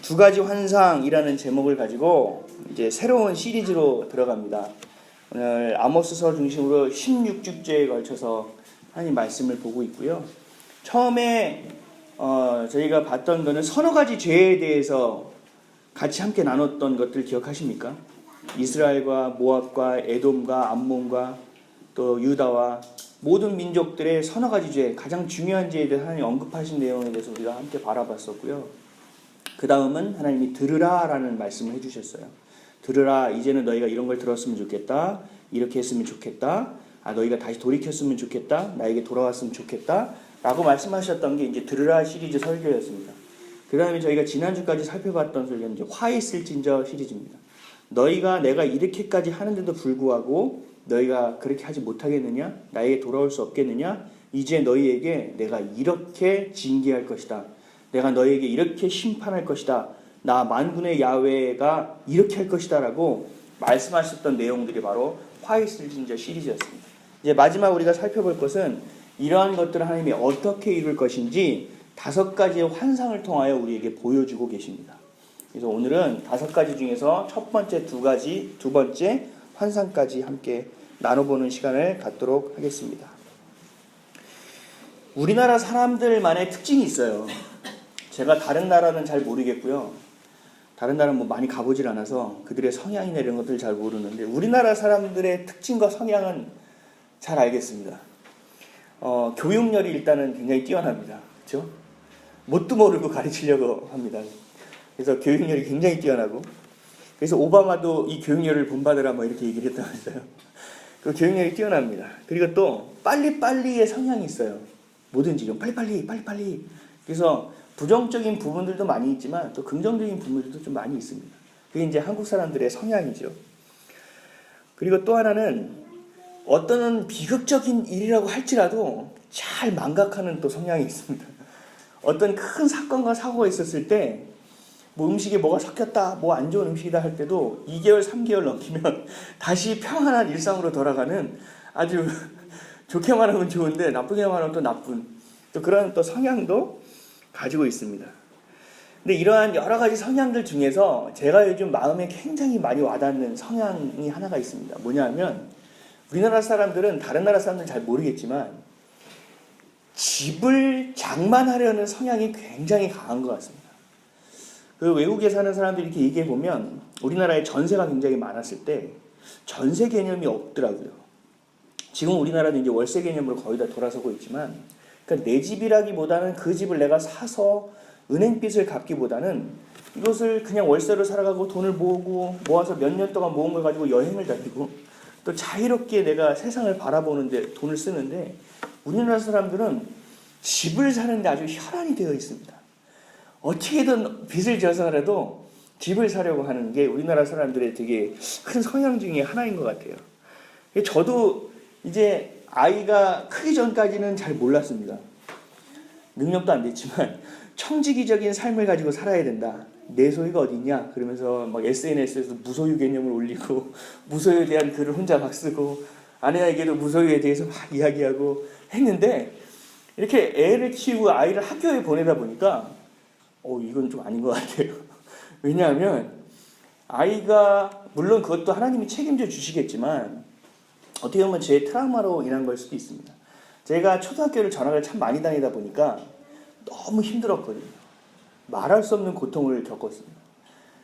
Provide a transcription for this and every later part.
두 가지 환상이라는 제목을 가지고 이제 새로운 시리즈로 들어갑니다. 오늘 아모스서 중심으로 16주째에 걸쳐서 하나님 말씀을 보고 있고요. 처음에 저희가 봤던 거는 서너 가지 죄에 대해서 같이 함께 나눴던 것들 기억하십니까? 이스라엘과 모압과 에돔과 암몬과 또 유다와 모든 민족들의 서너 가지 죄, 가장 중요한 죄에 대해서 하나님 언급하신 내용에 대해서 우리가 함께 바라봤었고요. 그 다음은 하나님이 들으라 라는 말씀을 해주셨어요. 들으라, 이제는 너희가 이런 걸 들었으면 좋겠다. 이렇게 했으면 좋겠다. 너희가 다시 돌이켰으면 좋겠다. 나에게 돌아왔으면 좋겠다. 라고 말씀하셨던 게 이제 들으라 시리즈 설교였습니다. 그 다음에 저희가 지난주까지 살펴봤던 설교는 이제 화 있을진저 시리즈입니다. 너희가 내가 이렇게까지 하는데도 불구하고 너희가 그렇게 하지 못하겠느냐? 나에게 돌아올 수 없겠느냐? 이제 너희에게 내가 이렇게 징계할 것이다. 내가 너희에게 이렇게 심판할 것이다. 나 만군의 야훼가 이렇게 할 것이다 라고 말씀하셨던 내용들이 바로 화 있을진저 시리즈였습니다. 이제 마지막 우리가 살펴볼 것은 이러한 것들을 하나님이 어떻게 이룰 것인지 5가지의 환상을 통하여 우리에게 보여주고 계십니다. 그래서 오늘은 5가지 중에서 첫 번째 두 번째 환상까지 함께 나눠보는 시간을 갖도록 하겠습니다. 우리나라 사람들만의 특징이 있어요. 제가 다른 나라는 잘 모르겠고요. 다른 나라는 뭐 많이 가보질 않아서 그들의 성향이나 이런 것들 잘 모르는데 우리나라 사람들의 특징과 성향은 잘 알겠습니다. 교육열이 일단은 굉장히 뛰어납니다. 그렇죠? 뭣도 모르고 가르치려고 합니다. 그래서 교육열이 굉장히 뛰어나고, 그래서 오바마도 이 교육열을 본받으라 뭐 이렇게 얘기를 했다면서요. 그 교육열이 뛰어납니다. 그리고 또 빨리빨리의 성향이 있어요. 뭐든지 좀 빨리빨리. 그래서 부정적인 부분들도 많이 있지만 또 긍정적인 부분들도 좀 많이 있습니다. 그게 이제 한국 사람들의 성향이죠. 그리고 또 하나는 어떤 비극적인 일이라고 할지라도 잘 망각하는 또 성향이 있습니다. 어떤 큰 사건과 사고가 있었을 때 뭐 음식에 뭐가 섞였다, 뭐 안 좋은 음식이다 할 때도 2개월, 3개월 넘기면 다시 평안한 일상으로 돌아가는, 아주 좋게 말하면 좋은데 나쁘게 말하면 또 나쁜, 또 그런 또 성향도 가지고 있습니다. 근데 이러한 여러 가지 성향들 중에서 제가 요즘 마음에 굉장히 많이 와닿는 성향이 하나가 있습니다. 뭐냐면 우리나라 사람들은 다른 나라 사람들은 잘 모르겠지만 집을 장만하려는 성향이 굉장히 강한 것 같습니다. 그 외국에 사는 사람들이 이렇게 얘기해 보면 우리나라에 전세가 굉장히 많았을 때 전세 개념이 없더라고요. 지금 우리나라는 이제 월세 개념으로 거의 다 돌아서고 있지만, 그러니까 내 집이라기보다는 그 집을 내가 사서 은행빚을 갚기보다는 이것을 그냥 월세로 살아가고 돈을 모아서 몇 년 동안 모은 걸 가지고 여행을 다니고 또 자유롭게 내가 세상을 바라보는데 돈을 쓰는데, 우리나라 사람들은 집을 사는데 아주 혈안이 되어 있습니다. 어떻게든 빚을 져서라도 집을 사려고 하는 게 우리나라 사람들의 되게 큰 성향 중에 하나인 것 같아요. 저도 이제 아이가 크기 전까지는 잘 몰랐습니다. 능력도 안 됐지만 청지기적인 삶을 가지고 살아야 된다. 내 소유가 어딨냐? 그러면서 막 SNS에서 무소유 개념을 올리고 무소유에 대한 글을 혼자 막 쓰고 아내에게도 무소유에 대해서 막 이야기하고 했는데, 이렇게 애를 키우고 아이를 학교에 보내다 보니까 이건 좀 아닌 것 같아요. 왜냐하면 아이가, 물론 그것도 하나님이 책임져 주시겠지만 어떻게 보면 제 트라우마로 인한 걸 수도 있습니다. 제가 초등학교를 전학을 참 많이 다니다 보니까 너무 힘들었거든요. 말할 수 없는 고통을 겪었습니다.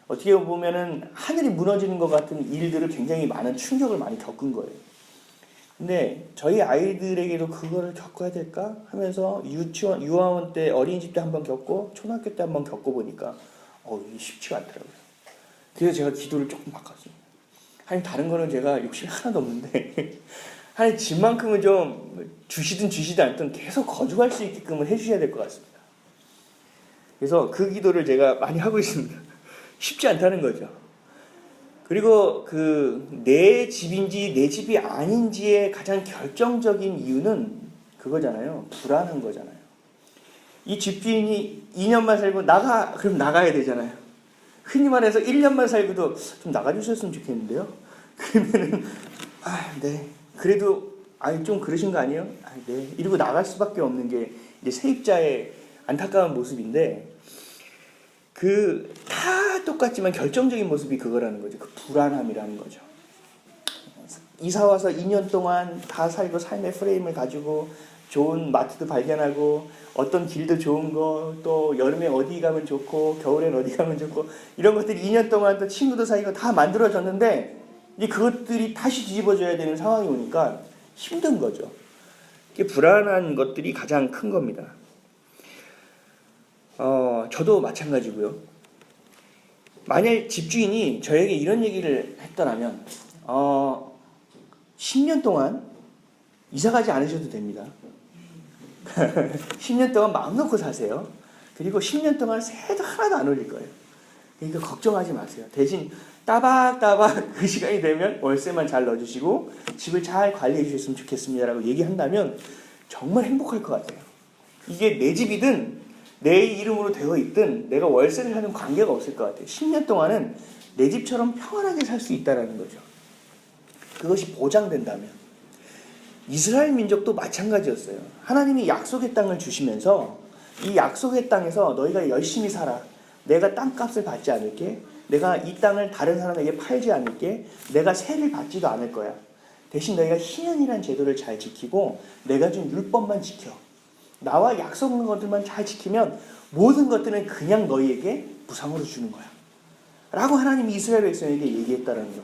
어떻게 보면은 하늘이 무너지는 것 같은 일들을 굉장히 많은 충격을 많이 겪은 거예요. 근데 저희 아이들에게도 그거를 겪어야 될까 하면서 유아원 때, 어린이집 때 한번 겪고 초등학교 때 한번 겪어보니까 이게 쉽지가 않더라고요. 그래서 제가 기도를 조금 바꿨습니다. 하나님, 다른 거는 제가 욕심이 하나도 없는데 하나님, 집만큼은 좀 주시든 주시지 않든 계속 거주할 수 있게끔 해주셔야 될 것 같습니다. 그래서 그 기도를 제가 많이 하고 있습니다. 쉽지 않다는 거죠. 그리고 내 집인지 내 집이 아닌지의 가장 결정적인 이유는 그거잖아요. 불안한 거잖아요. 이 집주인이 2년만 살고 그럼 나가야 되잖아요. 흔히 말해서 1년만 살고도 좀 나가주셨으면 좋겠는데요. 그러면은 네. 그래도 좀 그러신 거 아니에요? 네. 이러고 나갈 수밖에 없는 게 이제 세입자의 안타까운 모습인데 다 똑같지만 결정적인 모습이 그거라는 거죠. 그 불안함이라는 거죠. 이사 와서 2년 동안 다 살고 삶의 프레임을 가지고 좋은 마트도 발견하고 어떤 길도 좋은 거, 또 여름에 어디 가면 좋고 겨울엔 어디 가면 좋고 이런 것들이 2년 동안 또 친구도 사귀고 다 만들어졌는데 이제 그것들이 다시 뒤집어져야 되는 상황이 오니까 힘든 거죠. 이게 불안한 것들이 가장 큰 겁니다. 저도 마찬가지고요. 만약 집주인이 저에게 이런 얘기를 했더라면 10년 동안 이사가지 않으셔도 됩니다. 10년 동안 마음 놓고 사세요. 그리고 10년 동안 새해도 하나도 안 올릴 거예요. 그러니까 걱정하지 마세요. 대신 따박따박 그 시간이 되면 월세만 잘 넣어주시고 집을 잘 관리해 주셨으면 좋겠습니다 라고 얘기한다면 정말 행복할 것 같아요. 이게 내 집이든 내 이름으로 되어 있든 내가 월세를 하는 관계가 없을 것 같아요. 10년 동안은 내 집처럼 평안하게 살 수 있다는 거죠. 그것이 보장된다면. 이스라엘 민족도 마찬가지였어요. 하나님이 약속의 땅을 주시면서 이 약속의 땅에서 너희가 열심히 살아. 내가 땅값을 받지 않을게. 내가 이 땅을 다른 사람에게 팔지 않을게. 내가 세를 받지도 않을 거야. 대신 너희가 희년이란 제도를 잘 지키고 내가 준 율법만 지켜. 나와 약속한 것들만 잘 지키면 모든 것들은 그냥 너희에게 무상으로 주는 거야. 라고 하나님이 이스라엘 백성에게 얘기했다는 거죠.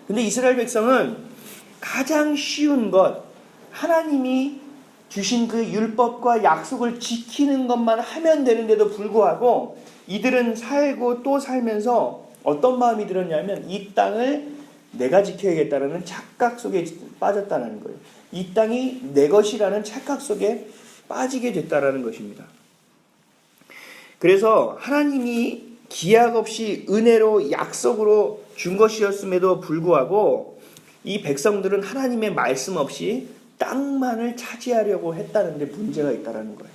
근데 이스라엘 백성은 가장 쉬운 것, 하나님이 주신 그 율법과 약속을 지키는 것만 하면 되는데도 불구하고 이들은 살고 또 살면서 어떤 마음이 들었냐면 이 땅을 내가 지켜야겠다라는 착각 속에 빠졌다는 거예요. 이 땅이 내 것이라는 착각 속에 빠지게 됐다라는 것입니다. 그래서 하나님이 기약 없이 은혜로 약속으로 준 것이었음에도 불구하고 이 백성들은 하나님의 말씀 없이 땅만을 차지하려고 했다는 데 문제가 있다는 거예요.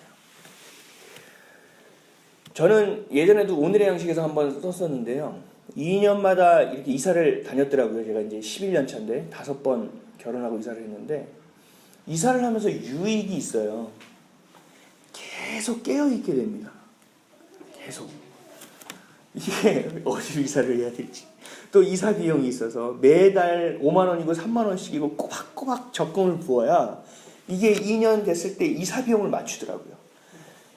저는 예전에도 오늘의 양식에서 한번 썼었는데요. 2년마다 이렇게 이사를 다녔더라고요. 제가 이제 11년 차인데 5번 결혼하고 이사를 했는데 이사를 하면서 유익이 있어요. 계속 깨어있게 됩니다. 계속. 이게 어디로 이사를 해야 될지. 또 이사 비용이 있어서 매달 5만 원이고 3만 원씩이고 꼬박꼬박 적금을 부어야 이게 2년 됐을 때 이사 비용을 맞추더라고요.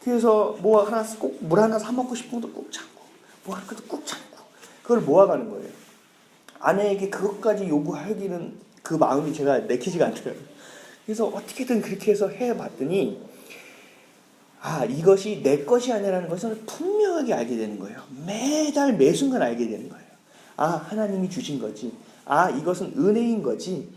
그래서 뭐 하나 꼭 물 하나 사 먹고 싶은 것도 꾹 참고 뭐 하나 꾹 참고 그걸 모아가는 거예요. 아내에게 그것까지 요구하기는 그 마음이 제가 내키지가 않더라고요. 그래서 어떻게든 그렇게 해서 해봤더니 이것이 내 것이 아니라는 것을 분명하게 알게 되는 거예요. 매달 매순간 알게 되는 거예요. 하나님이 주신 거지. 이것은 은혜인 거지.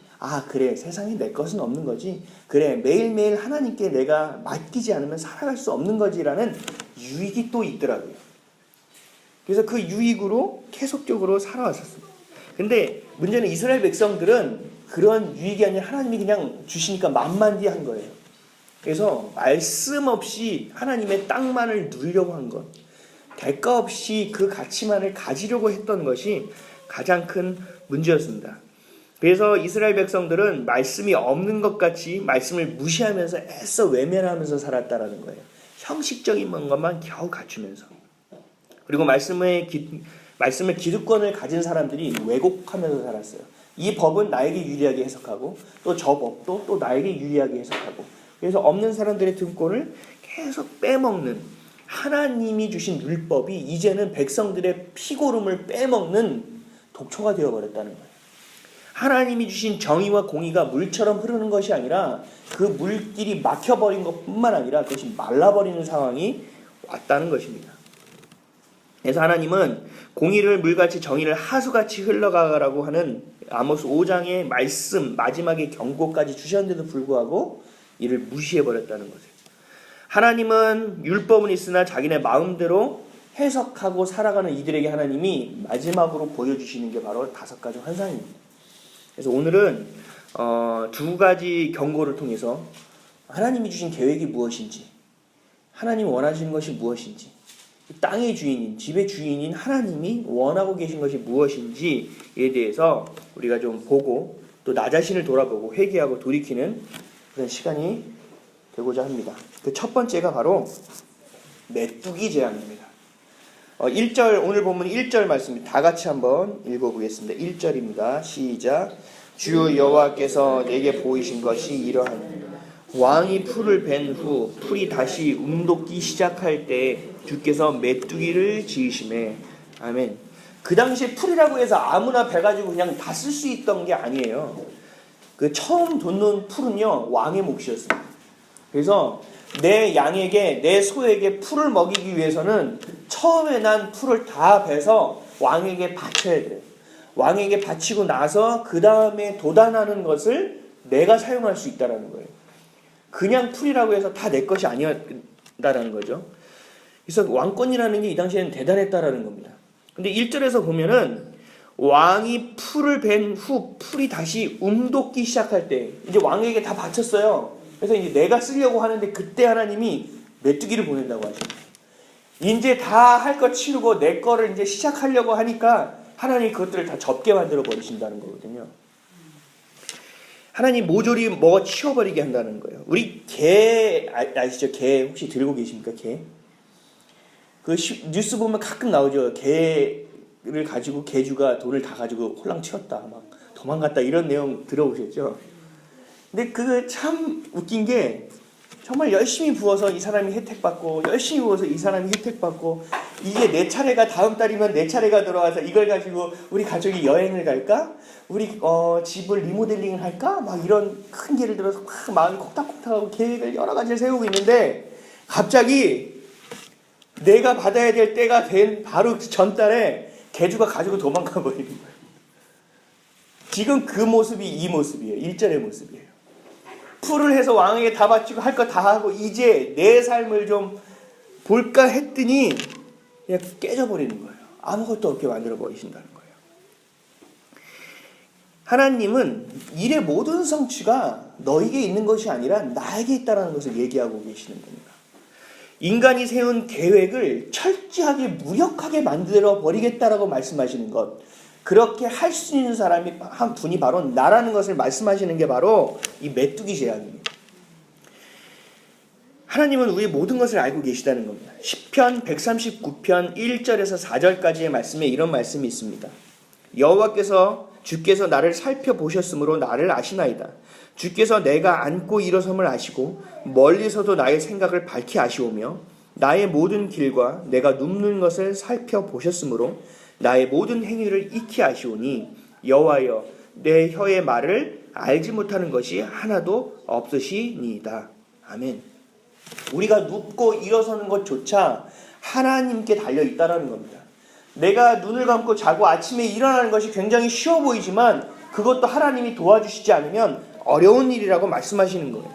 그래, 세상에 내 것은 없는 거지. 그래, 매일매일 하나님께 내가 맡기지 않으면 살아갈 수 없는 거지라는 유익이 또 있더라고요. 그래서 그 유익으로 계속적으로 살아왔었습니다. 근데 문제는 이스라엘 백성들은 그런 유익이 아니라 하나님이 그냥 주시니까 만만디한 거예요. 그래서 말씀 없이 하나님의 땅만을 누리려고 한 것, 대가 없이 그 가치만을 가지려고 했던 것이 가장 큰 문제였습니다. 그래서 이스라엘 백성들은 말씀이 없는 것 같이 말씀을 무시하면서 애써 외면하면서 살았다라는 거예요. 형식적인 것만 겨우 갖추면서. 그리고 말씀을 기득권을 가진 사람들이 왜곡하면서 살았어요. 이 법은 나에게 유리하게 해석하고 또 저 법도 또 나에게 유리하게 해석하고 그래서 없는 사람들의 등권을 계속 빼먹는 하나님이 주신 율법이 이제는 백성들의 피고름을 빼먹는 독초가 되어버렸다는 거예요. 하나님이 주신 정의와 공의가 물처럼 흐르는 것이 아니라 그 물길이 막혀버린 것뿐만 아니라 그것이 말라버리는 상황이 왔다는 것입니다. 그래서 하나님은 공의를 물같이 정의를 하수같이 흘러가라고 하는 아모스 5장의 말씀 마지막에 경고까지 주셨는데도 불구하고 이를 무시해버렸다는 거죠. 하나님은 율법은 있으나 자기네 마음대로 해석하고 살아가는 이들에게 하나님이 마지막으로 보여주시는 게 바로 5가지 환상입니다. 그래서 오늘은 2가지 경고를 통해서 하나님이 주신 계획이 무엇인지, 하나님이 원하시는 것이 무엇인지, 땅의 주인인, 집의 주인인 하나님이 원하고 계신 것이 무엇인지에 대해서 우리가 좀 보고 또 나 자신을 돌아보고 회개하고 돌이키는 그런 시간이 되고자 합니다. 그 첫 번째가 바로 메뚜기 재앙입니다. 1절 오늘 본문 1절 말씀입니다. 다 같이 한번 읽어보겠습니다. 1절입니다. 시작. 주 여호와께서 내게 보이신 것이 이러하니 왕이 풀을 벤 후 풀이 다시 움돋기 시작할 때 주께서 메뚜기를 지으시매. 아멘. 그 당시에 풀이라고 해서 아무나 베가지고 그냥 다 쓸 수 있던 게 아니에요. 그 처음 돋는 풀은요 왕의 몫이었습니다. 그래서 내 양에게 내 소에게 풀을 먹이기 위해서는 처음에 난 풀을 다 베서 왕에게 바쳐야 돼요. 왕에게 바치고 나서 그 다음에 돋아나는 것을 내가 사용할 수 있다는 거예요. 그냥 풀이라고 해서 다 내 것이 아니었다라는 거죠. 그래서 왕권이라는 게 이 당시에는 대단했다라는 겁니다. 근데 1절에서 보면은 왕이 풀을 벤 후 풀이 다시 움돋기 시작할 때 이제 왕에게 다 바쳤어요. 그래서 이제 내가 쓰려고 하는데 그때 하나님이 메뚜기를 보낸다고 하십니다. 이제 다 할 거 치르고 내 거를 이제 시작하려고 하니까 하나님이 그것들을 다 접게 만들어 버리신다는 거거든요. 하나님 모조리 먹어 치워버리게 한다는 거예요. 우리 개 아시죠? 개 혹시 들고 계십니까? 개? 그 뉴스 보면 가끔 나오죠. 개를 가지고 개주가 돈을 다 가지고 홀랑 튀었다, 막 도망갔다 이런 내용 들어보셨죠? 근데 그거 참 웃긴 게 정말 열심히 부어서 이 사람이 혜택받고 열심히 부어서 이 사람이 혜택받고 이게 내 차례가 다음 달이면 내 차례가 들어와서 이걸 가지고 우리 가족이 여행을 갈까? 우리 집을 리모델링을 할까? 막 이런 큰 길을 들어서 막 마음이 콕닥콕닥하고 계획을 여러 가지를 세우고 있는데 갑자기 내가 받아야 될 때가 된 바로 전달에 개주가 가지고 도망가 버리는 거예요. 지금 그 모습이 이 모습이에요. 1절의 모습이에요. 풀을 해서 왕에게 다 바치고 할 거 다 하고 이제 내 삶을 좀 볼까 했더니 그냥 깨져버리는 거예요. 아무것도 없게 만들어 버리신다는 거예요. 하나님은 일의 모든 성취가 너에게 있는 것이 아니라 나에게 있다는 것을 얘기하고 계시는 겁니다. 인간이 세운 계획을 철저하게 무력하게 만들어 버리겠다라고 말씀하시는 것, 그렇게 할 수 있는 사람이 한 분이 바로 나라는 것을 말씀하시는 게 바로 이 메뚜기 재앙입니다. 하나님은 우리의 모든 것을 알고 계시다는 겁니다. 시편 139편 1절에서 4절까지의 말씀에 이런 말씀이 있습니다. 주께서 나를 살펴보셨으므로 나를 아시나이다. 주께서 내가 앉고 일어섬을 아시고 멀리서도 나의 생각을 밝히 아시오며 나의 모든 길과 내가 눕는 것을 살펴보셨으므로 나의 모든 행위를 익히 아시오니 여호와여 내 혀의 말을 알지 못하는 것이 하나도 없으시니이다. 아멘. 우리가 눕고 일어서는 것조차 하나님께 달려있다라는 겁니다. 내가 눈을 감고 자고 아침에 일어나는 것이 굉장히 쉬워 보이지만 그것도 하나님이 도와주시지 않으면 어려운 일이라고 말씀하시는 거예요.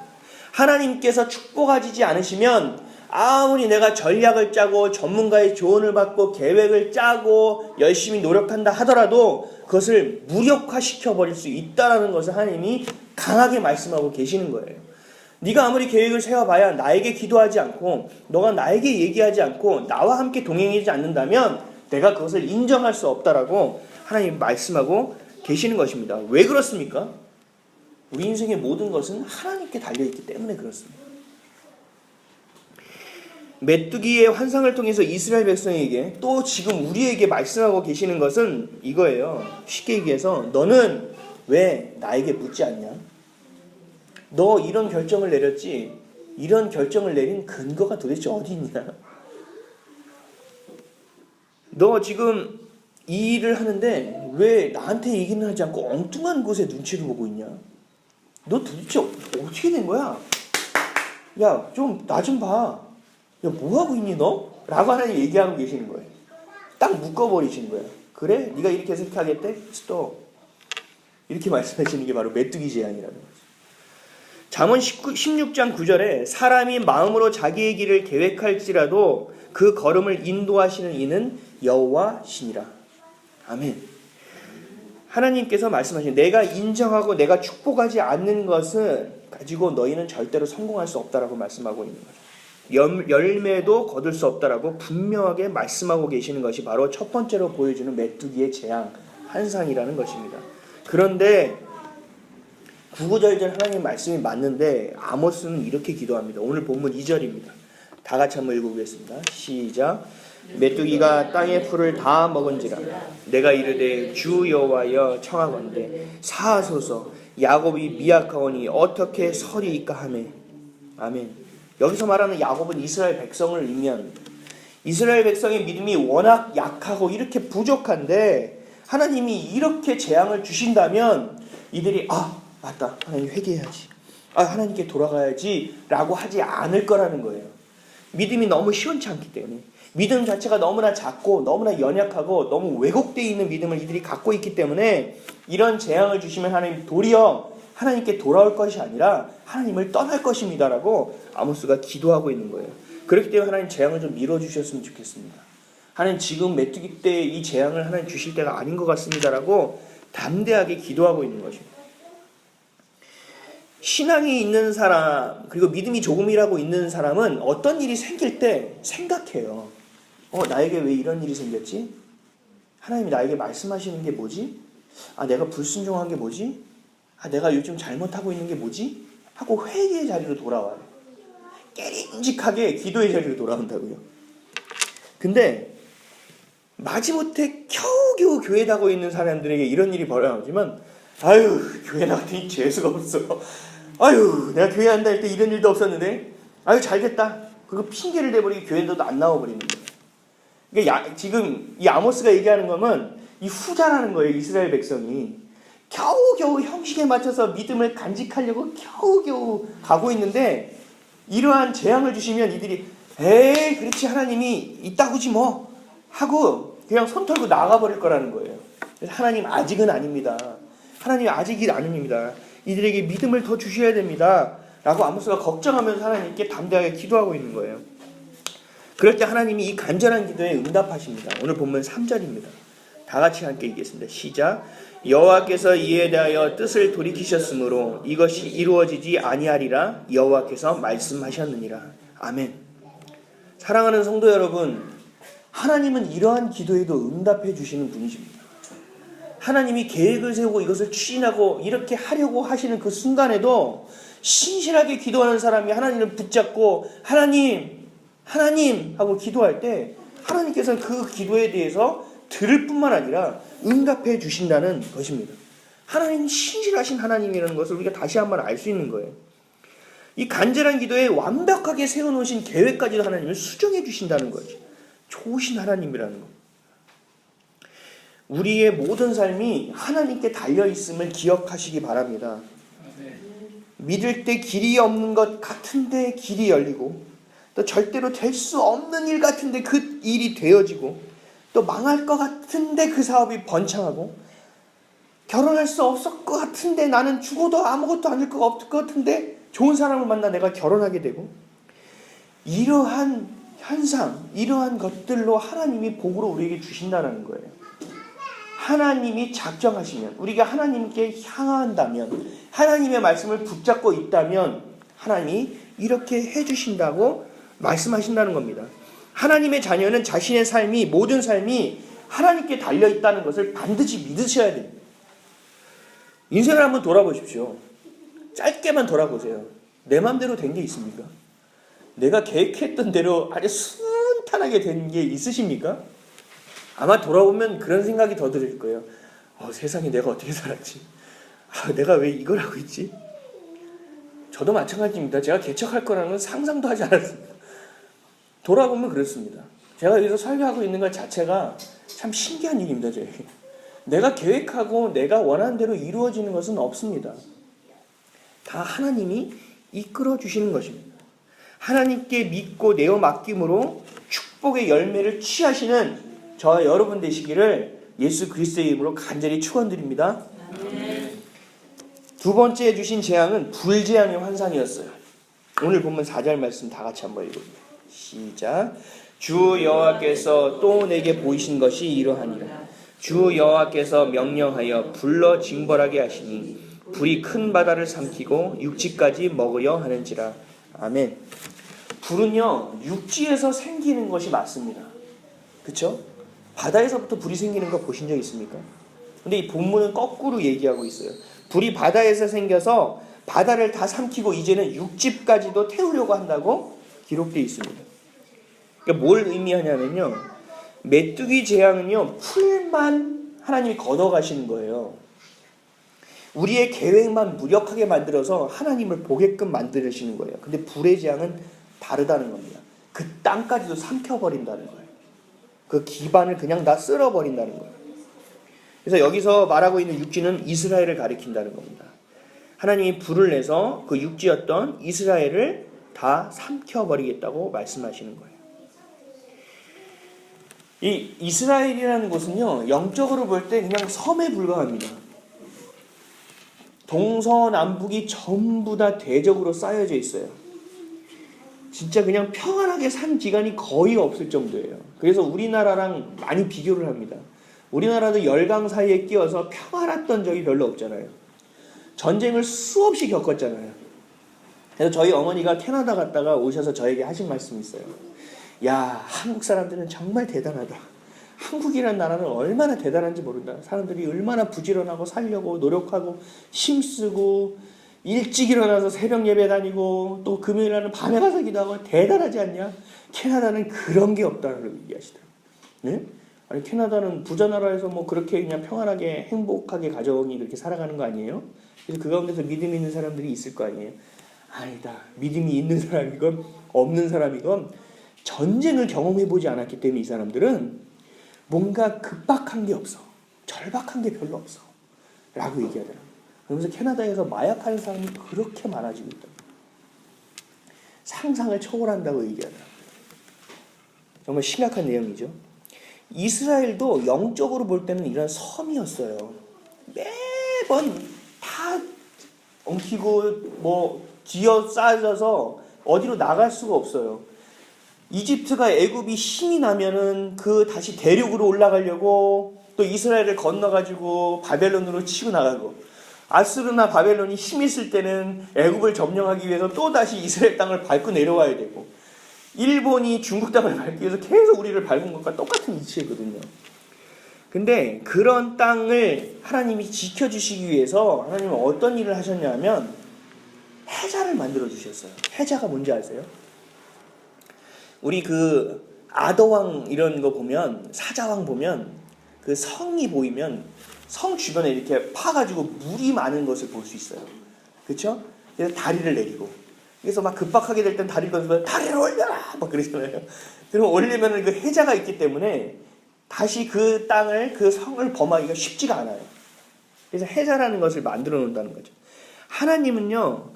하나님께서 축복하지 않으시면 아무리 내가 전략을 짜고 전문가의 조언을 받고 계획을 짜고 열심히 노력한다 하더라도 그것을 무력화시켜버릴 수 있다는 것을 하나님이 강하게 말씀하고 계시는 거예요. 네가 아무리 계획을 세워봐야 나에게 기도하지 않고 너가 나에게 얘기하지 않고 나와 함께 동행하지 않는다면 내가 그것을 인정할 수 없다라고 하나님이 말씀하고 계시는 것입니다. 왜 그렇습니까? 우리 인생의 모든 것은 하나님께 달려있기 때문에 그렇습니다. 메뚜기의 환상을 통해서 이스라엘 백성에게 또 지금 우리에게 말씀하고 계시는 것은 이거예요. 쉽게 얘기해서 너는 왜 나에게 묻지 않냐? 너 이런 결정을 내렸지? 이런 결정을 내린 근거가 도대체 어디 있냐? 너 지금 이 일을 하는데 왜 나한테 얘기는 하지 않고 엉뚱한 곳에 눈치를 보고 있냐? 너 도대체 어떻게 된 거야? 야, 좀 나 좀 봐. 야, 뭐하고 있니 너? 라고 하나님 얘기하고 계시는 거예요. 딱 묶어버리시는 거예요. 그래? 네가 이렇게 생각하겠대? 스톱. 이렇게 말씀하시는 게 바로 메뚜기 재앙이라는 거죠. 잠언 16장 9절에 사람이 마음으로 자기의 길을 계획할지라도 그 걸음을 인도하시는 이는 여호와시니라. 아멘. 하나님께서 말씀하신 내가 인정하고 내가 축복하지 않는 것을 가지고 너희는 절대로 성공할 수 없다라고 말씀하고 있는 거죠. 열매도 거둘 수 없다라고 분명하게 말씀하고 계시는 것이 바로 첫 번째로 보여주는 메뚜기의 재앙, 환상이라는 것입니다. 그런데 구구절절 하나님의 말씀이 맞는데 아모스는 이렇게 기도합니다. 오늘 본문 2절입니다. 다 같이 한번 읽어보겠습니다. 시작. 메뚜기가 땅의 풀을 다 먹은지라 내가 이르되 주 여호와여 청하건대 사하소서 야곱이 미약하오니 어떻게 서리이까 하매. 아멘. 여기서 말하는 야곱은 이스라엘 백성을 의미합니다. 이스라엘 백성의 믿음이 워낙 약하고 이렇게 부족한데 하나님이 이렇게 재앙을 주신다면 이들이 맞다, 하나님 회개해야지, 하나님께 돌아가야지 라고 하지 않을 거라는 거예요. 믿음이 너무 시원치 않기 때문에, 믿음 자체가 너무나 작고 너무나 연약하고 너무 왜곡되어 있는 믿음을 이들이 갖고 있기 때문에 이런 재앙을 주시면 하나님 도리어 하나님께 돌아올 것이 아니라 하나님을 떠날 것입니다 라고 아모스가 기도하고 있는 거예요. 그렇기 때문에 하나님 재앙을 좀 밀어주셨으면 좋겠습니다. 하나님 지금 메뚜기 때 이 재앙을 하나님 주실 때가 아닌 것 같습니다 라고 담대하게 기도하고 있는 것입니다. 신앙이 있는 사람, 그리고 믿음이 조금이라고 있는 사람은 어떤 일이 생길 때 생각해요. 나에게 왜 이런 일이 생겼지? 하나님이 나에게 말씀하시는 게 뭐지? 내가 불순종한 게 뭐지? 내가 요즘 잘못하고 있는 게 뭐지? 하고 회개의 자리로 돌아와요. 깨림직하게 기도의 자리로 돌아온다고요. 근데 마지못해 겨우겨우 교회 다고 있는 사람들에게 이런 일이 벌어지면 교회 나갔더니 재수가 없어. 내가 교회 안 다닐 때 이런 일도 없었는데 잘됐다. 그거 핑계를 대버리고 교회도 안 나와버리는 거예요. 그러니까 지금 이 아모스가 얘기하는 거면 이 후자라는 거예요. 이스라엘 백성이 겨우겨우 형식에 맞춰서 믿음을 간직하려고 겨우겨우 가고 있는데 이러한 재앙을 주시면 이들이 그렇지 하나님이 있다고지 뭐 하고 그냥 손 털고 나가버릴 거라는 거예요. 그래서 하나님 아직은 아닙니다. 하나님 아직이 아닙니다. 이들에게 믿음을 더 주셔야 됩니다 라고 아모스가 걱정하면서 하나님께 담대하게 기도하고 있는 거예요. 그럴 때 하나님이 이 간절한 기도에 응답하십니다. 오늘 본문 3절입니다. 다 같이 함께 읽겠습니다. 시작. 여호와께서 이에 대하여 뜻을 돌이키셨으므로 이것이 이루어지지 아니하리라 여호와께서 말씀하셨느니라. 아멘. 사랑하는 성도 여러분, 하나님은 이러한 기도에도 응답해 주시는 분이십니다. 하나님이 계획을 세우고 이것을 추진하고 이렇게 하려고 하시는 그 순간에도 신실하게 기도하는 사람이 하나님을 붙잡고 하나님 하고 기도할 때 하나님께서는 그 기도에 대해서 들을 뿐만 아니라 응답해 주신다는 것입니다. 하나님이 신실하신 하나님이라는 것을 우리가 다시 한번 알 수 있는 거예요. 이 간절한 기도에 완벽하게 세워놓으신 계획까지도 하나님을 수정해 주신다는 거죠. 좋으신 하나님이라는 것. 우리의 모든 삶이 하나님께 달려있음을 기억하시기 바랍니다. 믿을 때 길이 없는 것 같은데 길이 열리고, 또 절대로 될 수 없는 일 같은데 그 일이 되어지고, 또 망할 것 같은데 그 사업이 번창하고, 결혼할 수 없을 것 같은데 나는 죽어도 아무것도 아닐 것 같은데 좋은 사람을 만나 내가 결혼하게 되고, 이러한 현상, 이러한 것들로 하나님이 복으로 우리에게 주신다는 거예요. 하나님이 작정하시면, 우리가 하나님께 향한다면, 하나님의 말씀을 붙잡고 있다면 하나님이 이렇게 해주신다고 말씀하신다는 겁니다. 하나님의 자녀는 자신의 삶이, 모든 삶이 하나님께 달려있다는 것을 반드시 믿으셔야 됩니다. 인생을 한번 돌아보십시오. 짧게만 돌아보세요. 내 마음대로 된 게 있습니까? 내가 계획했던 대로 아주 순탄하게 된 게 있으십니까? 아마 돌아보면 그런 생각이 더 들 거예요. 세상에 내가 어떻게 살았지? 내가 왜 이걸 하고 있지? 저도 마찬가지입니다. 제가 개척할 거라는 건 상상도 하지 않았습니다. 돌아보면 그렇습니다. 제가 여기서 설교하고 있는 것 자체가 참 신기한 일입니다. 저에게. 내가 계획하고 내가 원하는 대로 이루어지는 것은 없습니다. 다 하나님이 이끌어 주시는 것입니다. 하나님께 믿고 내어 맡김으로 축복의 열매를 취하시는 저와 여러분 되시기를 예수 그리스도의 이름으로 간절히 축원드립니다. 두 번째 주신 재앙은 불재앙의 환상이었어요. 오늘 본문 4절 말씀 다 같이 한번 읽어볼게요. 시작. 주 여호와께서 또 내게 보이신 것이 이러하니라. 주 여호와께서 명령하여 불러 징벌하게 하시니 불이 큰 바다를 삼키고 육지까지 먹으려 하는지라. 아멘. 불은요, 육지에서 생기는 것이 맞습니다. 그렇죠? 바다에서부터 불이 생기는 거 보신 적 있습니까? 근데 이 본문은 거꾸로 얘기하고 있어요. 불이 바다에서 생겨서 바다를 다 삼키고 이제는 육지까지도 태우려고 한다고 기록되어 있습니다. 그러니까 뭘 의미하냐면요, 메뚜기 재앙은요 풀만 하나님이 걷어가시는 거예요. 우리의 계획만 무력하게 만들어서 하나님을 보게끔 만드시는 거예요. 근데 불의 재앙은 다르다는 겁니다. 그 땅까지도 삼켜버린다는 거예요. 그 기반을 그냥 다 쓸어버린다는 거예요. 그래서 여기서 말하고 있는 육지는 이스라엘을 가리킨다는 겁니다. 하나님이 불을 내서 그 육지였던 이스라엘을 다 삼켜버리겠다고 말씀하시는 거예요. 이 이스라엘이라는 곳은요, 영적으로 볼 때 그냥 섬에 불과합니다. 동서남북이 전부 다 대적으로 쌓여져 있어요. 진짜 그냥 평안하게 산 기간이 거의 없을 정도예요. 그래서 우리나라랑 많이 비교를 합니다. 우리나라도 열강 사이에 끼어서 평안했던 적이 별로 없잖아요. 전쟁을 수없이 겪었잖아요. 그래서 저희 어머니가 캐나다 갔다가 오셔서 저에게 하신 말씀이 있어요. 야, 한국 사람들은 정말 대단하다. 한국이라는 나라는 얼마나 대단한지 모른다. 사람들이 얼마나 부지런하고 살려고 노력하고 힘쓰고 일찍 일어나서 새벽 예배 다니고 또 금요일날은 밤에 가서 기도하고 대단하지 않냐? 캐나다는 그런 게 없다고 얘기하시더라고요. 네? 아니, 캐나다는 부자 나라에서 뭐 그렇게 그냥 평안하게 행복하게 가정이 이렇게 살아가는 거 아니에요? 그래서 그 가운데서 믿음이 있는 사람들이 있을 거 아니에요? 아니다. 믿음이 있는 사람이건 없는 사람이건 전쟁을 경험해보지 않았기 때문에 이 사람들은 뭔가 급박한 게 없어. 절박한 게 별로 없어. 라고 얘기하더라고요. 그러면서 캐나다에서 마약하는 사람이 그렇게 많아지고 있다. 상상을 초월한다고 얘기하더라고요. 정말 심각한 내용이죠. 이스라엘도 영적으로 볼 때는 이런 섬이었어요. 매번 다 엉키고 뭐 뒤어싸여서 어디로 나갈 수가 없어요. 이집트가 애굽이 힘이 나면은 그 다시 대륙으로 올라가려고 또 이스라엘을 건너가지고 바벨론으로 치고 나가고, 아스르나 바벨론이 힘이 있을 때는 애굽을 점령하기 위해서 또 다시 이스라엘 땅을 밟고 내려와야 되고, 일본이 중국 땅을 밟기 위해서 계속 우리를 밟은 것과 똑같은 이치거든요. 근데 그런 땅을 하나님이 지켜주시기 위해서 하나님은 어떤 일을 하셨냐면 해자를 만들어 주셨어요. 해자가 뭔지 아세요? 우리 그 아더왕 이런 거 보면, 사자왕 보면 그 성이 보이면 성 주변에 이렇게 파가지고 물이 많은 것을 볼 수 있어요. 그렇죠? 그래서 다리를 내리고, 그래서 막 급박하게 될 땐 다리를 건너서 다리를 올려라 막 그러잖아요. 그러면 올리면은 그 해자가 있기 때문에 다시 그 땅을, 그 성을 범하기가 쉽지가 않아요. 그래서 해자라는 것을 만들어 놓는다는 거죠. 하나님은요,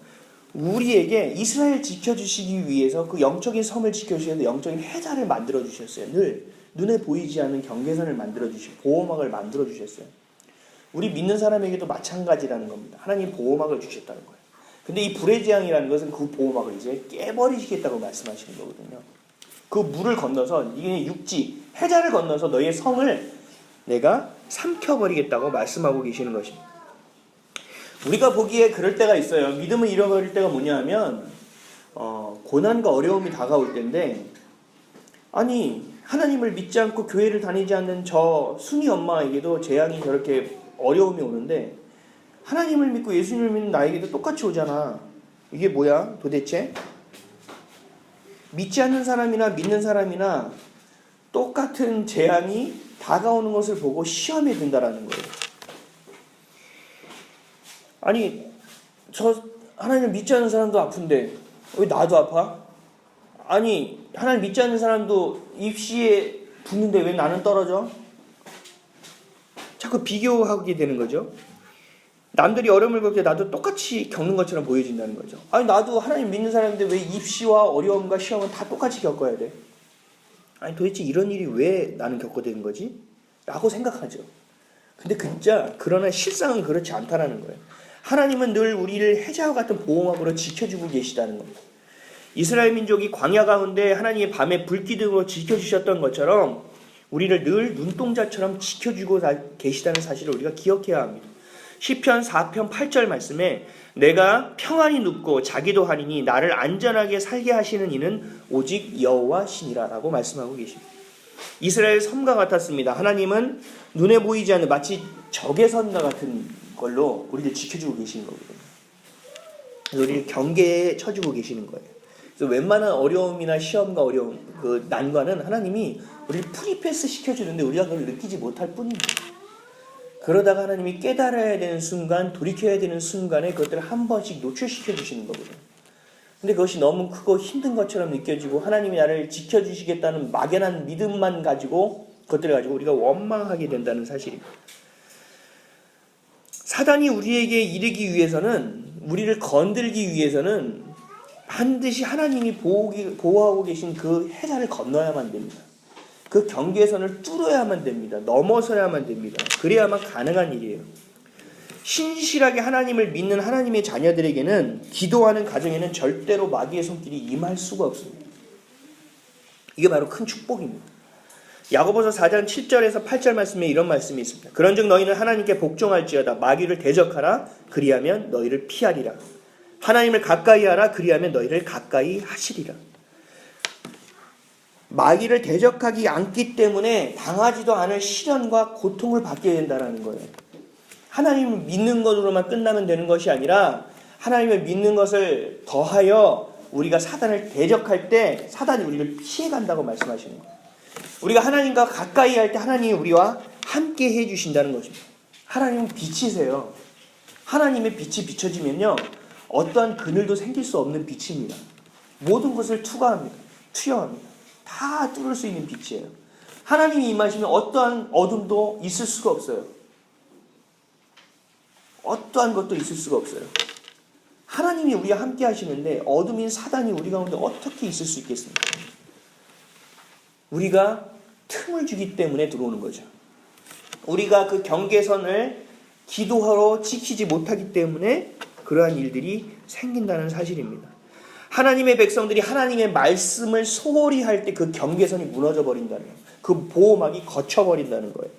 우리에게 이스라엘 지켜주시기 위해서 그 영적인 섬을 지켜주셔서 영적인 해자를 만들어 주셨어요. 늘 눈에 보이지 않는 경계선을 만들어 주시고 보호막을 만들어 주셨어요. 우리 믿는 사람에게도 마찬가지라는 겁니다. 하나님 보호막을 주셨다는 거예요. 근데 이 불의 재앙이라는 것은 그 보호막을 이제 깨버리시겠다고 말씀하시는 거거든요. 그 물을 건너서, 이게 육지, 해자를 건너서 너희의 성을 내가 삼켜버리겠다고 말씀하고 계시는 것입니다. 우리가 보기에 그럴 때가 있어요. 믿음을 잃어버릴 때가 뭐냐 하면 고난과 어려움이 다가올 때인데, 아니 하나님을 믿지 않고 교회를 다니지 않는 저 순이 엄마에게도 재앙이 저렇게 어려움이 오는데 하나님을 믿고 예수님을 믿는 나에게도 똑같이 오잖아. 이게 뭐야 도대체? 믿지 않는 사람이나 믿는 사람이나 똑같은 재앙이 다가오는 것을 보고 시험에 든다라는 거예요. 아니 저 하나님을 믿지 않는 사람도 아픈데 왜 나도 아파? 아니 하나님 믿지 않는 사람도 입시에 붙는데 왜 나는 떨어져? 자꾸 비교하게 되는 거죠. 남들이 어려움을 겪을 때 나도 똑같이 겪는 것처럼 보여진다는 거죠. 아니 나도 하나님 믿는 사람인데 왜 입시와 어려움과 시험은 다 똑같이 겪어야 돼? 아니 도대체 이런 일이 왜 나는 겪게 되는 거지? 라고 생각하죠. 근데 진짜 그러나 실상은 그렇지 않다라는 거예요. 하나님은 늘 우리를 해자와 같은 보호막으로 지켜주고 계시다는 겁니다. 이스라엘 민족이 광야 가운데 하나님의 밤에 불기둥으로 지켜주셨던 것처럼 우리를 늘 눈동자처럼 지켜주고 계시다는 사실을 우리가 기억해야 합니다. 시편 4편 8절 말씀에 내가 평안히 눕고 자기도 하리니 나를 안전하게 살게 하시는 이는 오직 여호와시니라 라고 말씀하고 계십니다. 이스라엘 섬과 같았습니다. 하나님은 눈에 보이지 않는 마치 적의 선과 같은 걸로 우리를 지켜주고 계시는 거거든요. 우리를 경계에 쳐주고 계시는 거예요. 그래서 웬만한 어려움이나 시험과 어려움, 그 난관은 하나님이 우리를 프리패스 시켜주는데 우리가 그걸 느끼지 못할 뿐입니다. 그러다가 하나님이 깨달아야 되는 순간, 돌이켜야 되는 순간에 그것들을 한 번씩 노출시켜 주시는 거거든요. 근데 그것이 너무 크고 힘든 것처럼 느껴지고 하나님이 나를 지켜주시겠다는 막연한 믿음만 가지고 그것들을 가지고 우리가 원망하게 된다는 사실입니다. 사단이 우리에게 이르기 위해서는, 우리를 건들기 위해서는 반드시 하나님이 보호하고 계신 그 해자를 건너야만 됩니다. 그 경계선을 뚫어야만 됩니다. 넘어서야만 됩니다. 그래야만 가능한 일이에요. 신실하게 하나님을 믿는 하나님의 자녀들에게는 기도하는 가정에는 절대로 마귀의 손길이 임할 수가 없습니다. 이게 바로 큰 축복입니다. 야고보서 4장 7절에서 8절 말씀에 이런 말씀이 있습니다. 그런즉 너희는 하나님께 복종할지어다. 마귀를 대적하라. 그리하면 너희를 피하리라. 하나님을 가까이 하라. 그리하면 너희를 가까이 하시리라. 마귀를 대적하지 않기 때문에 당하지도 않을 시련과 고통을 받게 된다는 거예요. 하나님을 믿는 것으로만 끝나면 되는 것이 아니라 하나님을 믿는 것을 더하여 우리가 사단을 대적할 때 사단이 우리를 피해간다고 말씀하시는 거예요. 우리가 하나님과 가까이 할 때 하나님이 우리와 함께 해주신다는 것입니다. 하나님은 빛이세요. 하나님의 빛이 비춰지면요, 어떠한 그늘도 생길 수 없는 빛입니다. 모든 것을 투과합니다. 투영합니다. 다 뚫을 수 있는 빛이에요. 하나님이 임하시면 어떠한 어둠도 있을 수가 없어요. 어떠한 것도 있을 수가 없어요. 하나님이 우리와 함께 하시는데 어둠인 사단이 우리 가운데 어떻게 있을 수 있겠습니까? 우리가 틈을 주기 때문에 들어오는 거죠. 우리가 그 경계선을 기도하러 지키지 못하기 때문에 그러한 일들이 생긴다는 사실입니다. 하나님의 백성들이 하나님의 말씀을 소홀히 할 때 그 경계선이 무너져 버린다는 거예요. 그 보호막이 걷혀버린다는 거예요.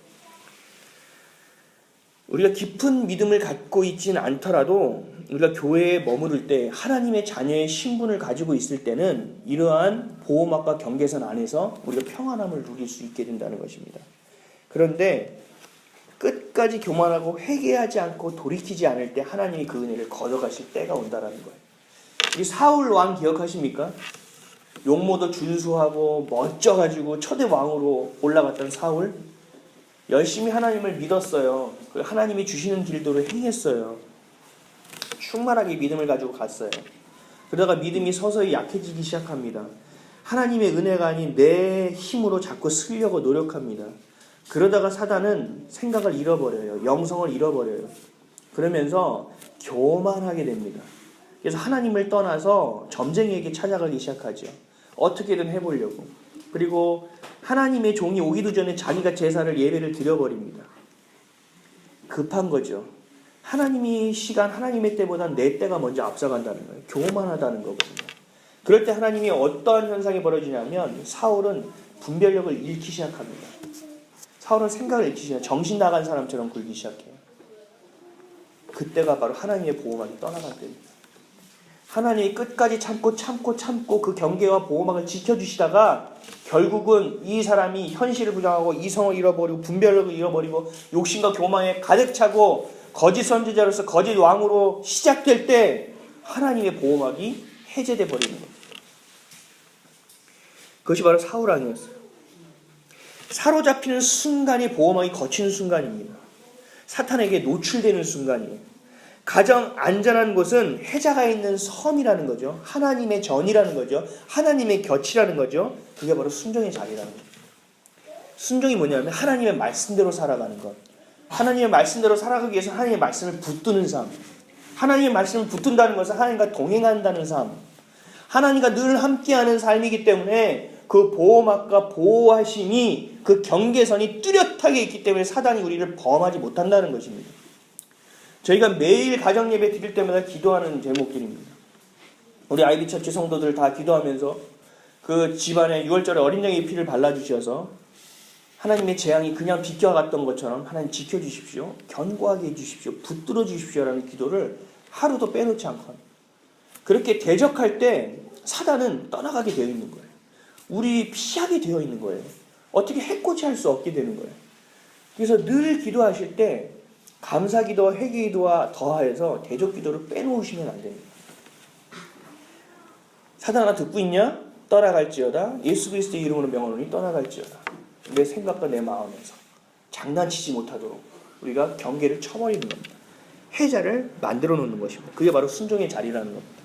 우리가 깊은 믿음을 갖고 있지는 않더라도 우리가 교회에 머무를 때 하나님의 자녀의 신분을 가지고 있을 때는 이러한 보호막과 경계선 안에서 우리가 평안함을 누릴 수 있게 된다는 것입니다. 그런데 끝까지 교만하고 회개하지 않고 돌이키지 않을 때 하나님이 그 은혜를 걷어가실 때가 온다는 거예요. 이 사울 왕 기억하십니까? 용모도 준수하고 멋져가지고 초대 왕으로 올라갔던 사울, 열심히 하나님을 믿었어요. 하나님이 주시는 길대로 행했어요. 충만하게 믿음을 가지고 갔어요. 그러다가 믿음이 서서히 약해지기 시작합니다. 하나님의 은혜가 아닌 내 힘으로 자꾸 쓰려고 노력합니다. 그러다가 사단은 생각을 잃어버려요. 영성을 잃어버려요. 그러면서 교만하게 됩니다. 그래서 하나님을 떠나서 점쟁이에게 찾아가기 시작하죠. 어떻게든 해보려고. 그리고 하나님의 종이 오기도 전에 자기가 제사를 예배를 드려버립니다. 급한 거죠. 하나님의 시간, 하나님의 때보다 내 때가 먼저 앞서간다는 거예요. 교만하다는 거거든요. 그럴 때 하나님이 어떠한 현상이 벌어지냐면 사울은 분별력을 잃기 시작합니다. 사울은 생각을 잃기 시작해요. 정신 나간 사람처럼 굴기 시작해요. 그때가 바로 하나님의 보호막이 떠나갈 때입니다. 하나님이 끝까지 참고 그 경계와 보호막을 지켜주시다가 결국은 이 사람이 현실을 부정하고 이성을 잃어버리고 분별력을 잃어버리고 욕심과 교만에 가득 차고 거짓 선지자로서 거짓 왕으로 시작될 때 하나님의 보호막이 해제돼 버리는 겁니다. 그것이 바로 사울 왕이었어요. 사로잡히는 순간이 보호막이 거치는 순간입니다. 사탄에게 노출되는 순간이에요. 가장 안전한 곳은 해자가 있는 섬이라는 거죠. 하나님의 전이라는 거죠. 하나님의 곁이라는 거죠. 그게 바로 순종의 자리라는 거죠. 순종이 뭐냐면 하나님의 말씀대로 살아가는 것. 하나님의 말씀대로 살아가기 위해서 하나님의 말씀을 붙드는 삶. 하나님의 말씀을 붙든다는 것은 하나님과 동행한다는 삶. 하나님과 늘 함께하는 삶이기 때문에 그 보호막과 보호하심이 그 경계선이 뚜렷하게 있기 때문에 사단이 우리를 범하지 못한다는 것입니다. 저희가 매일 가정예배 드릴 때마다 기도하는 제목들입니다. 우리 아이비처치 성도들 다 기도하면서 그 집안에 6월절에 어린 양의 피를 발라주셔서 하나님의 재앙이 그냥 비껴갔던 것처럼 하나님 지켜주십시오. 견고하게 해주십시오. 붙들어 주십시오라는 기도를 하루도 빼놓지 않고 합니다. 그렇게 대적할 때 사단은 떠나가게 되어 있는 거예요. 우리 피하게 되어 있는 거예요. 어떻게 해코지할 수 없게 되는 거예요. 그래서 늘 기도하실 때 감사기도와 회개기도와 더하여서 대적기도를 빼놓으시면 안 됩니다. 사단아 듣고 있냐? 떠나갈지어다. 예수 그리스도의 이름으로 명하노니 떠나갈지어다. 내 생각과 내 마음에서 장난치지 못하도록 우리가 경계를 쳐버리는 겁니다. 해자를 만들어 놓는 것입니다. 그게 바로 순종의 자리라는 겁니다.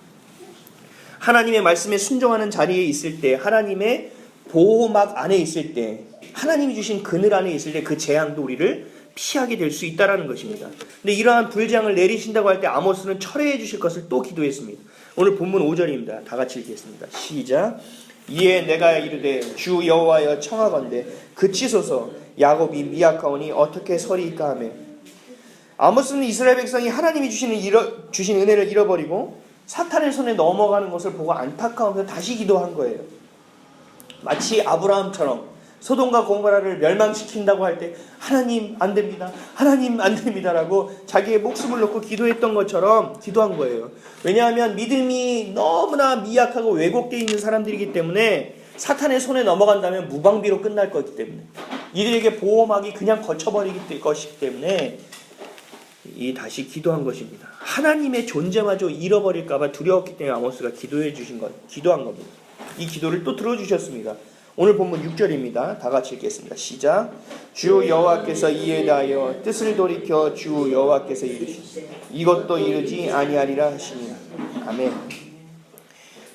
하나님의 말씀에 순종하는 자리에 있을 때, 하나님의 보호막 안에 있을 때, 하나님이 주신 그늘 안에 있을 때 그 재앙도 우리를 피하게 될 수 있다는 것입니다. 근데 이러한 불재앙을 내리신다고 할 때 아모스는 철회해 주실 것을 또 기도했습니다. 오늘 본문 5절입니다. 다 같이 읽겠습니다. 시작. 이에 내가 이르되 주 여호와여 청하건대 그치소서 야곱이 미약하오니 어떻게 서리이까 하며, 아모스는 이스라엘 백성이 하나님이 주신 은혜를 잃어버리고 사탄의 손에 넘어가는 것을 보고 안타까우면서 다시 기도한 거예요. 마치 아브라함처럼 소돔과 고모라를 멸망시킨다고 할 때 하나님 안 됩니다, 하나님 안 됩니다라고 자기의 목숨을 놓고 기도했던 것처럼 기도한 거예요. 왜냐하면 믿음이 너무나 미약하고 왜곡되어 있는 사람들이기 때문에 사탄의 손에 넘어간다면 무방비로 끝날 거기 때문에, 이들에게 보호막이 그냥 거쳐버리기 것이기 때문에 다시 기도한 것입니다. 하나님의 존재마저 잃어버릴까봐 두려웠기 때문에 아모스가 기도한 겁니다. 이 기도를 또 들어주셨습니다. 오늘 본문 6절입니다. 다 같이 읽겠습니다. 시작. 주 여호와께서 이에 대하여 뜻을 돌이켜 주 여호와께서 이르시되 이것도 이르지 아니하리라 하시니라. 아멘.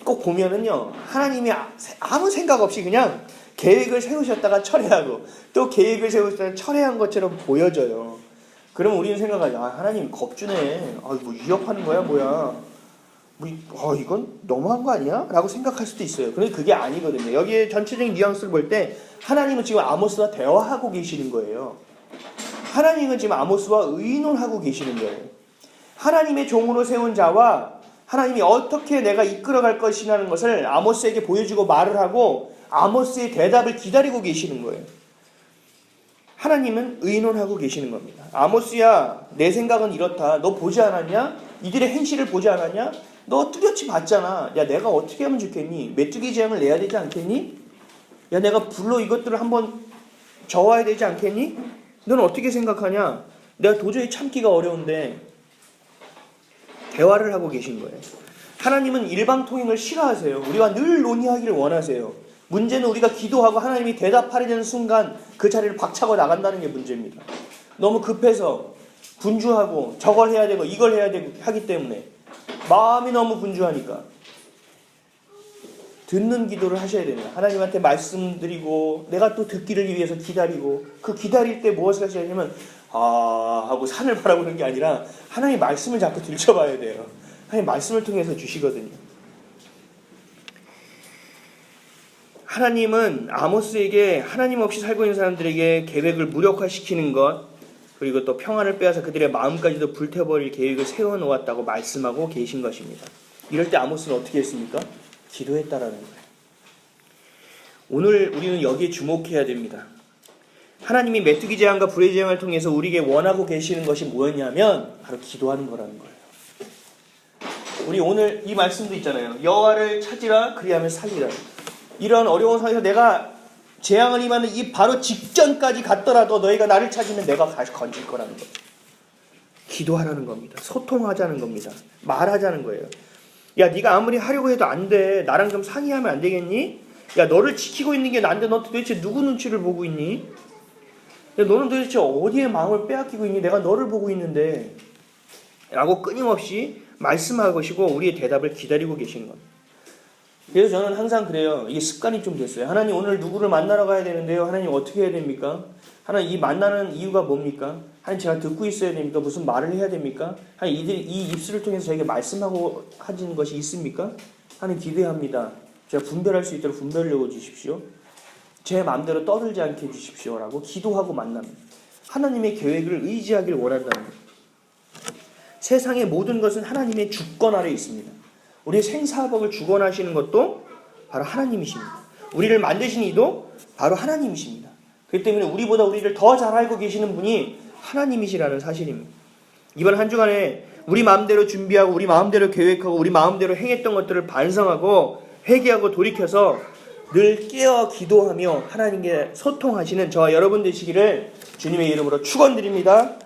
꼭 보면은요, 하나님이 아무 생각 없이 그냥 계획을 세우셨다가 철회하고 또 계획을 세우셨다가 철회한 것처럼 보여져요. 그러면 우리는 생각하죠. 하나님 겁주네. 뭐 위협하는 거야 뭐야. 이건 너무한 거 아니야? 라고 생각할 수도 있어요. 그런데 그게 아니거든요. 여기에 전체적인 뉘앙스를 볼 때 하나님은 지금 아모스와 대화하고 계시는 거예요. 하나님은 지금 아모스와 의논하고 계시는 거예요. 하나님의 종으로 세운 자와 하나님이 어떻게 내가 이끌어갈 것이라는 것을 아모스에게 보여주고 말을 하고 아모스의 대답을 기다리고 계시는 거예요. 하나님은 의논하고 계시는 겁니다. 아모스야, 내 생각은 이렇다. 너 보지 않았냐? 이들의 행실을 보지 않았냐? 너 뚜렷이 봤잖아. 야, 내가 어떻게 하면 좋겠니? 메뚜기 재앙을 내야 되지 않겠니? 야, 내가 불로 이것들을 한번 저어야 되지 않겠니? 너는 어떻게 생각하냐? 내가 도저히 참기가 어려운데 대화를 하고 계신 거예요. 하나님은 일방통행을 싫어하세요. 우리와 늘 논의하기를 원하세요. 문제는 우리가 기도하고 하나님이 대답하려는 순간 그 자리를 박차고 나간다는 게 문제입니다. 너무 급해서 분주하고 저걸 해야 되고 이걸 해야 되고 하기 때문에 마음이 너무 분주하니까 듣는 기도를 하셔야 됩니다. 하나님한테 말씀드리고 내가 또 듣기를 위해서 기다리고, 그 기다릴 때 무엇을 하셔야 되냐면 하고 산을 바라보는 게 아니라 하나님의 말씀을 자꾸 들춰봐야 돼요. 하나님 말씀을 통해서 주시거든요. 하나님은 아모스에게 하나님 없이 살고 있는 사람들에게 계획을 무력화시키는 것, 그리고 또 평안을 빼앗아 그들의 마음까지도 불태워버릴 계획을 세워놓았다고 말씀하고 계신 것입니다. 이럴 때 아모스는 어떻게 했습니까? 기도했다라는 거예요. 오늘 우리는 여기에 주목해야 됩니다. 하나님이 메뚜기 재앙과 불의 재앙을 통해서 우리에게 원하고 계시는 것이 뭐였냐면 바로 기도하는 거라는 거예요. 우리 오늘 이 말씀도 있잖아요. 여호와를 찾으라 그리하면 살리라. 이런 어려운 상황에서 내가 재앙을 임하는 이 바로 직전까지 갔더라도 너희가 나를 찾으면 내가 다시 건질 거라는 거죠. 기도하라는 겁니다. 소통하자는 겁니다. 말하자는 거예요. 야, 네가 아무리 하려고 해도 안 돼. 나랑 좀 상의하면 안 되겠니? 야, 너를 지키고 있는 게 난데 너 도대체 누구 눈치를 보고 있니? 야, 너는 도대체 어디에 마음을 빼앗기고 있니? 내가 너를 보고 있는데. 라고 끊임없이 말씀하고 계시고 우리의 대답을 기다리고 계시는 겁니다. 그래서 저는 항상 그래요. 이게 습관이 좀 됐어요. 하나님 오늘 누구를 만나러 가야 되는데요. 하나님 어떻게 해야 됩니까? 하나님 이 만나는 이유가 뭡니까? 하나님 제가 듣고 있어야 됩니까? 무슨 말을 해야 됩니까? 하나님 이들이 이 입술을 통해서 저에게 말씀하고 하시는 것이 있습니까? 하나님 기대합니다. 제가 분별할 수 있도록 분별력을 주십시오. 제 마음대로 떠들지 않게 해주십시오. 라고 기도하고 만납니다. 하나님의 계획을 의지하기를 원한다는 거예요. 세상의 모든 것은 하나님의 주권 아래에 있습니다. 우리의 생사법을 주권하시는 것도 바로 하나님이십니다. 우리를 만드신 이도 바로 하나님이십니다. 그렇기 때문에 우리보다 우리를 더 잘 알고 계시는 분이 하나님이시라는 사실입니다. 이번 한 주간에 우리 마음대로 준비하고 우리 마음대로 계획하고 우리 마음대로 행했던 것들을 반성하고 회개하고 돌이켜서 늘 깨어 기도하며 하나님께 소통하시는 저와 여러분 되시기를 주님의 이름으로 축원드립니다.